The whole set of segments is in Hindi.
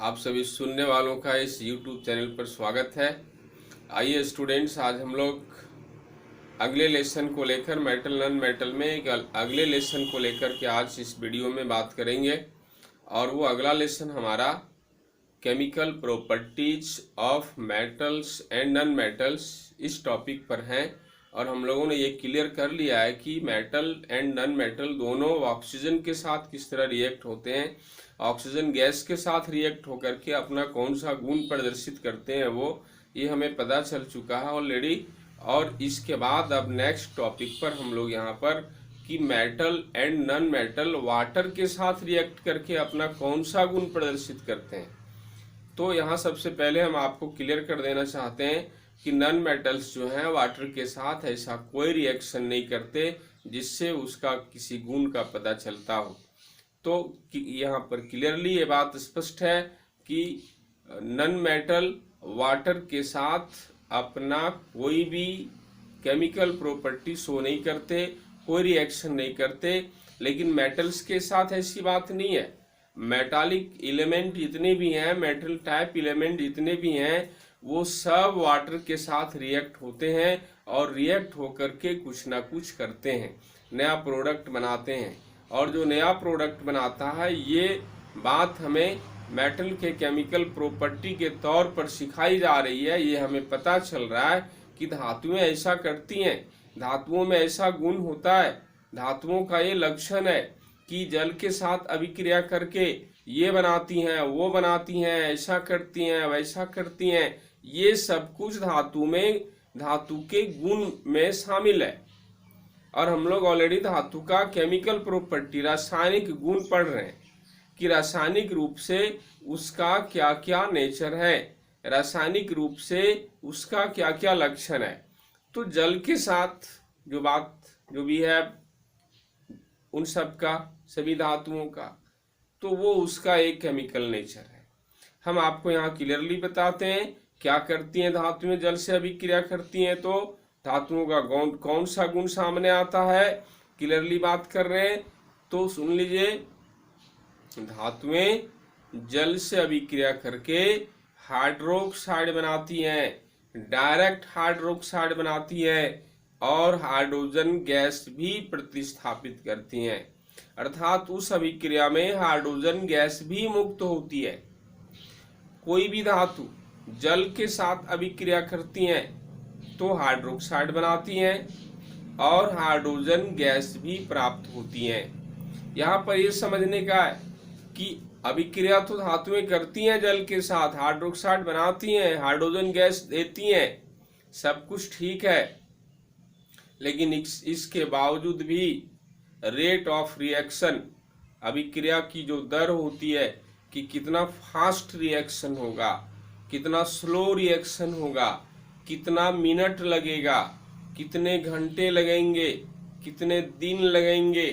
आप सभी सुनने वालों का इस YouTube चैनल पर स्वागत है। आइए स्टूडेंट्स, आज हम लोग अगले लेसन को लेकर मेटल नॉन मेटल में एक अगले लेसन को लेकर के आज इस वीडियो में बात करेंगे। और वो अगला लेसन हमारा chemical properties of metals and non metals इस टॉपिक पर हैं। और हम लोगों ने ये क्लियर कर लिया है कि मेटल एंड नॉन मेटल दोनों ऑक्सीजन के साथ किस तरह रिएक्ट होते हैं, ऑक्सीजन गैस के साथ रिएक्ट होकर के अपना कौन सा गुण प्रदर्शित करते हैं, वो ये हमें पता चल चुका है ऑलरेडी। और इसके बाद अब नेक्स्ट टॉपिक पर हम लोग यहाँ पर कि metal and non metal water के साथ रिएक्ट करके अपना कौन सा गुण प्रदर्शित करते हैं। तो यहाँ सबसे पहले हम आपको क्लियर कर देना चाहते हैं कि नॉन मेटल्स जो हैं वाटर के साथ ऐसा कोई रिएक्शन नहीं करते जिससे उसका किसी गुण का पता चलता हो। तो यहाँ पर क्लियरली ये बात स्पष्ट है कि नॉन मेटल वाटर के साथ अपना कोई भी केमिकल प्रॉपर्टी शो नहीं करते, कोई रिएक्शन नहीं करते। लेकिन मेटल्स के साथ ऐसी बात नहीं है। मेटालिक एलिमेंट जितने भी हैं, मेटल टाइप एलिमेंट जितने भी हैं, वो सब वाटर के साथ रिएक्ट होते हैं और रिएक्ट होकर के कुछ ना कुछ करते हैं, नया प्रोडक्ट बनाते हैं। और जो नया प्रोडक्ट बनाता है, ये बात हमें मेटल के केमिकल प्रॉपर्टी के तौर पर सिखाई जा रही है। ये हमें पता चल रहा है कि धातुएं ऐसा करती हैं, धातुओं में ऐसा गुण होता है, धातुओं का ये लक्षण है कि जल के साथ अभिक्रिया करके ये बनाती हैं, वो बनाती हैं, ऐसा करती हैं, वैसा करती हैं। ये सब कुछ धातु में, धातु के गुण में शामिल है। और हम लोग ऑलरेडी धातु का केमिकल प्रॉपर्टी, रासायनिक गुण पढ़ रहे हैं कि रासायनिक रूप से उसका क्या क्या नेचर है, रासायनिक रूप से उसका क्या क्या लक्षण है। तो जल के साथ जो बात जो भी है उन सब का, सभी धातुओं का, तो वो उसका एक केमिकल नेचर है। हम आपको यहाँ क्लियरली बताते हैं क्या करती हैं धातुएं, जल से अभिक्रिया करती हैं तो धातुओं का कौन सा गुण सामने आता है, क्लियरली बात कर रहे हैं। तो सुन लीजिए, धातुएं जल से अभिक्रिया करके हाइड्रोक्साइड बनाती हैं, डायरेक्ट हाइड्रोक्साइड बनाती हैं और हाइड्रोजन गैस भी प्रतिस्थापित करती हैं। अर्थात उस अभिक्रिया में हाइड्रोजन गैस भी मुक्त होती है। कोई भी धातु जल के साथ अभिक्रिया करती हैं तो हाइड्रोक्साइड बनाती हैं और हाइड्रोजन गैस भी प्राप्त होती हैं। यहाँ पर ये समझने का है कि अभिक्रिया तो धातुएं करती हैं जल के साथ, हाइड्रोक्साइड बनाती हैं, हाइड्रोजन गैस देती हैं, सब कुछ ठीक है। लेकिन इसके बावजूद भी रेट ऑफ रिएक्शन, अभिक्रिया की जो दर होती है कि कितना फास्ट रिएक्शन होगा, कितना स्लो रिएक्शन होगा, कितना मिनट लगेगा, कितने घंटे लगेंगे, कितने दिन लगेंगे,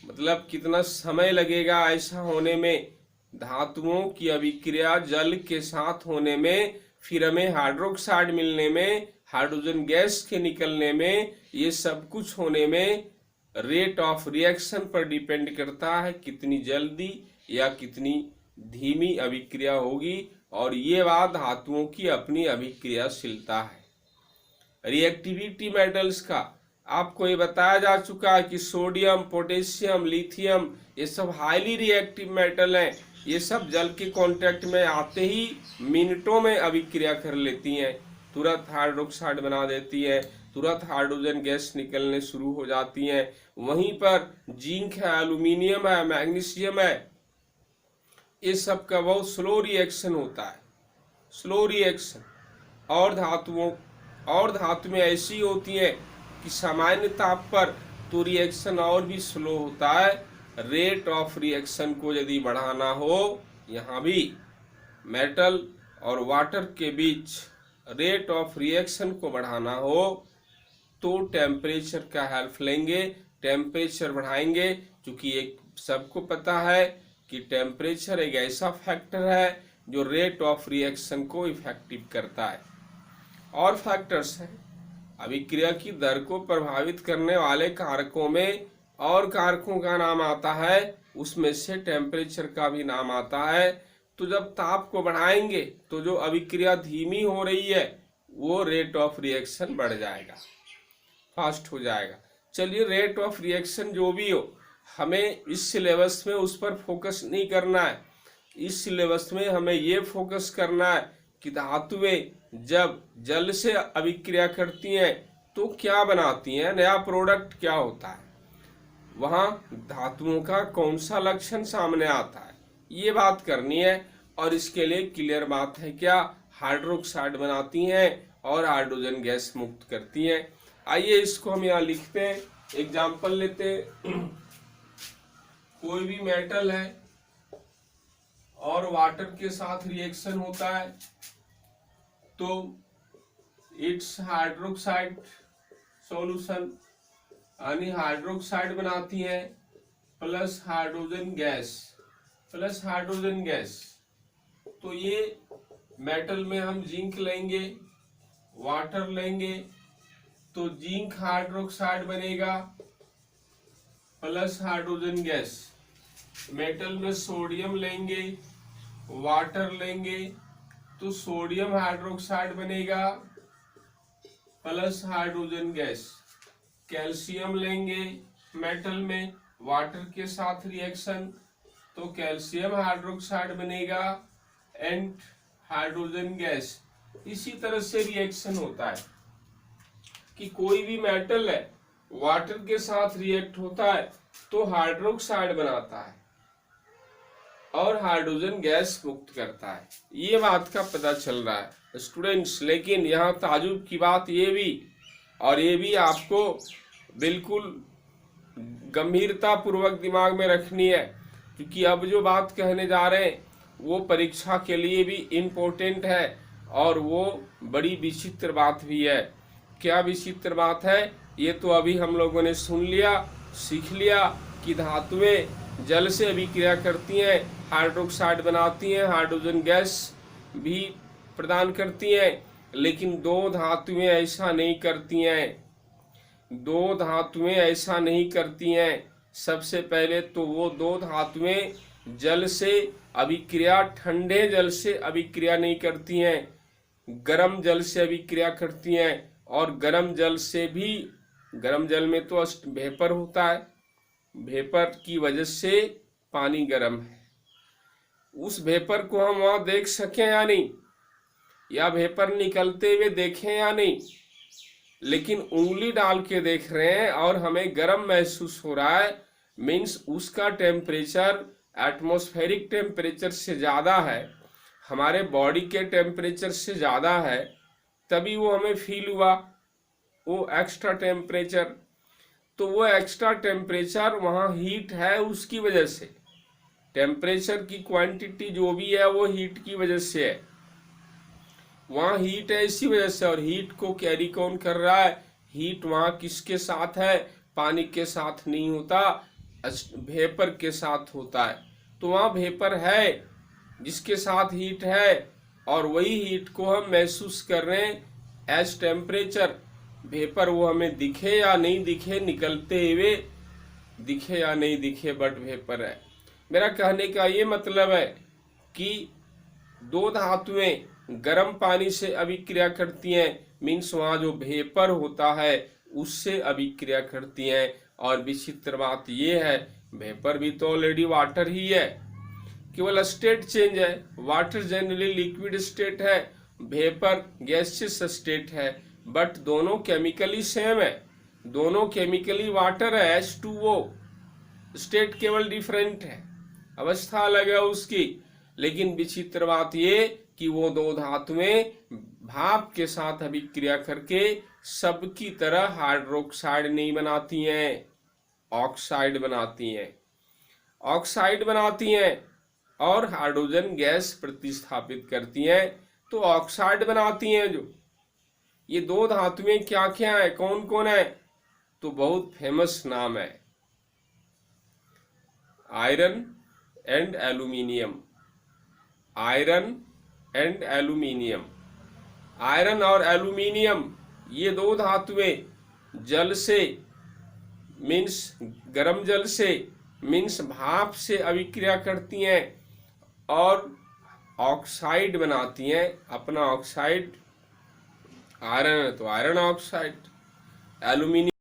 मतलब कितना समय लगेगा ऐसा होने में, धातुओं की अभिक्रिया जल के साथ होने में, फिर हमें हाइड्रोक्साइड मिलने में, हाइड्रोजन गैस के निकलने में, ये सब कुछ होने में रेट ऑफ रिएक्शन पर डिपेंड करता है कितनी जल्दी या कितनी धीमी अभिक्रिया होगी। और ये बात धातुओं की अपनी अभिक्रियाशीलता है। रिएक्टिविटी मेटल्स का आपको ये बताया जा चुका है कि सोडियम, पोटेशियम, लिथियम, ये सब हाईली रिएक्टिव मेटल हैं। ये सब जल के कांटेक्ट में आते ही मिनटों में अभिक्रिया कर लेती हैं, तुरंत हाइड्रोक्साइड बना देती है, तुरंत हाइड्रोजन गैस निकलने शुरू हो जाती हैं। वहीं पर जिंक है, एल्यूमिनियम है, मैग्नीशियम है, ये सब का बहुत स्लो रिएक्शन होता है, स्लो रिएक्शन। और धातु में ऐसी होती है कि सामान्य ताप पर तो रिएक्शन और भी स्लो होता है। रेट ऑफ रिएक्शन को यदि बढ़ाना हो, यहाँ भी मेटल और वाटर के बीच रेट ऑफ रिएक्शन को बढ़ाना हो तो टेम्परेचर का हेल्प लेंगे, टेम्परेचर बढ़ाएंगे। क्योंकि एक सबको पता है कि टेम्परेचर एक ऐसा फैक्टर है जो रेट ऑफ रिएक्शन को इफेक्टिव करता है। और फैक्टर्स हैं, अभिक्रिया की दर को प्रभावित करने वाले कारकों में और कारकों का नाम आता है, उसमें से टेम्परेचर का भी नाम आता है। तो जब ताप को बढ़ाएंगे तो जो अभिक्रिया धीमी हो रही है वो रेट ऑफ रिएक्शन बढ़ जाएगा, फास्ट हो जाएगा। चलिए, रेट ऑफ रिएक्शन जो भी हो, हमें इस सिलेबस में उस पर फोकस नहीं करना है। इस सिलेबस में हमें ये फोकस करना है कि धातुएं जब जल से अभिक्रिया करती हैं तो क्या बनाती हैं, नया प्रोडक्ट क्या होता है, वहां धातुओं का कौन सा लक्षण सामने आता है, ये बात करनी है। और इसके लिए क्लियर बात है क्या, हाइड्रोक्साइड बनाती हैं और हाइड्रोजन गैस मुक्त करती हैं। आइए इसको हम यहाँ लिखते हैं, एग्जाम्पल लेते हैं। कोई भी मेटल है और वाटर के साथ रिएक्शन होता है तो इट्स हाइड्रोक्साइड सॉल्यूशन, यानी हाइड्रोक्साइड बनाती है प्लस हाइड्रोजन गैस। तो ये मेटल में हम जिंक लेंगे, वाटर लेंगे तो जिंक हाइड्रोक्साइड बनेगा प्लस हाइड्रोजन गैस। मेटल में सोडियम लेंगे, वाटर लेंगे तो सोडियम हाइड्रोक्साइड बनेगा प्लस हाइड्रोजन गैस। कैल्शियम लेंगे मेटल में, वाटर के साथ रिएक्शन तो कैल्शियम हाइड्रोक्साइड बनेगा एंड हाइड्रोजन गैस। इसी तरह से रिएक्शन होता है कि कोई भी मेटल है वाटर के साथ रिएक्ट होता है तो हाइड्रोक्साइड बनाता है और हाइड्रोजन गैस मुक्त करता है। ये बात का पता चल रहा है स्टूडेंट्स। लेकिन यहाँ ताजुब की बात ये भी आपको बिल्कुल गंभीरता पूर्वक दिमाग में रखनी है, क्योंकि अब जो बात कहने जा रहे हैं वो परीक्षा के लिए भी इम्पोर्टेंट है और वो बड़ी विचित्र बात भी है। क्या विचित्र बात है, ये तो अभी हम लोगों ने सुन लिया, सीख लिया कि धातुएं जल से अभिक्रिया करती हैं, हाइड्रोक्साइड बनाती हैं, हाइड्रोजन गैस भी प्रदान करती हैं। लेकिन दो धातुएं ऐसा नहीं करती हैं। सबसे पहले तो वो दो धातुएं जल से अभिक्रिया, ठंडे जल से अभिक्रिया नहीं करती हैं, गर्म जल से अभिक्रिया करती हैं। और गर्म जल में तो वेपर होता है, वेपर की वजह से पानी गर्म है। उस वेपर को हम वहां देख सकें या नहीं, या वेपर निकलते हुए देखें या नहीं, लेकिन उंगली डाल के देख रहे हैं और हमें गर्म महसूस हो रहा है, मीन्स उसका टेम्परेचर एटमॉस्फेरिक टेम्परेचर से ज़्यादा है, हमारे बॉडी के टेम्परेचर से ज़्यादा है, तभी वो हमें फील हुआ वो एक्स्ट्रा टेम्परेचर। तो वो एक्स्ट्रा टेम्परेचर वहाँ हीट है, उसकी वजह से टेम्परेचर की क्वांटिटी जो भी है वो हीट की वजह से है, वहाँ हीट है इसी वजह से। और हीट को कैरी कौन कर रहा है, हीट वहाँ किसके साथ है, पानी के साथ नहीं होता, वेपर के साथ होता है। तो वहाँ वेपर है जिसके साथ हीट है, और वही हीट को हम महसूस कर रहे हैं एज टेम्परेचर। वेपर वो हमें दिखे या नहीं दिखे, निकलते हुए दिखे या नहीं दिखे, बट वेपर है। मेरा कहने का ये मतलब है कि दो धातुएं गर्म पानी से अभिक्रिया करती हैं, मीन्स वहाँ जो वेपर होता है उससे अभिक्रिया करती हैं। और विचित्र बात ये है, वेपर भी तो ऑलरेडी वाटर ही है, केवल स्टेट चेंज है। वाटर जनरली लिक्विड स्टेट है, वेपर गैसियस स्टेट है, बट दोनों केमिकली सेम है, दोनों केमिकली वाटर है, H2O। स्टेट केवल डिफरेंट है, अवस्था अलग है उसकी। लेकिन विचित्र बात ये कि वो दो धातुएं भाप के साथ अभिक्रिया करके सबकी तरह हाइड्रोक्साइड नहीं बनाती हैं, ऑक्साइड बनाती हैं और हाइड्रोजन गैस प्रतिस्थापित करती हैं। तो ऑक्साइड बनाती हैं जो ये दो धातुएं क्या क्या है, कौन कौन है, तो बहुत फेमस नाम है, आयरन एंड एल्यूमिनियम। आयरन और एल्यूमिनियम ये दो धातुएं जल से मीन्स गर्म जल से मीन्स भाप से अभिक्रिया करती हैं और ऑक्साइड बनाती हैं। अपना ऑक्साइड आयरन है तो आयरन ऑक्साइड, एल्यूमिनियम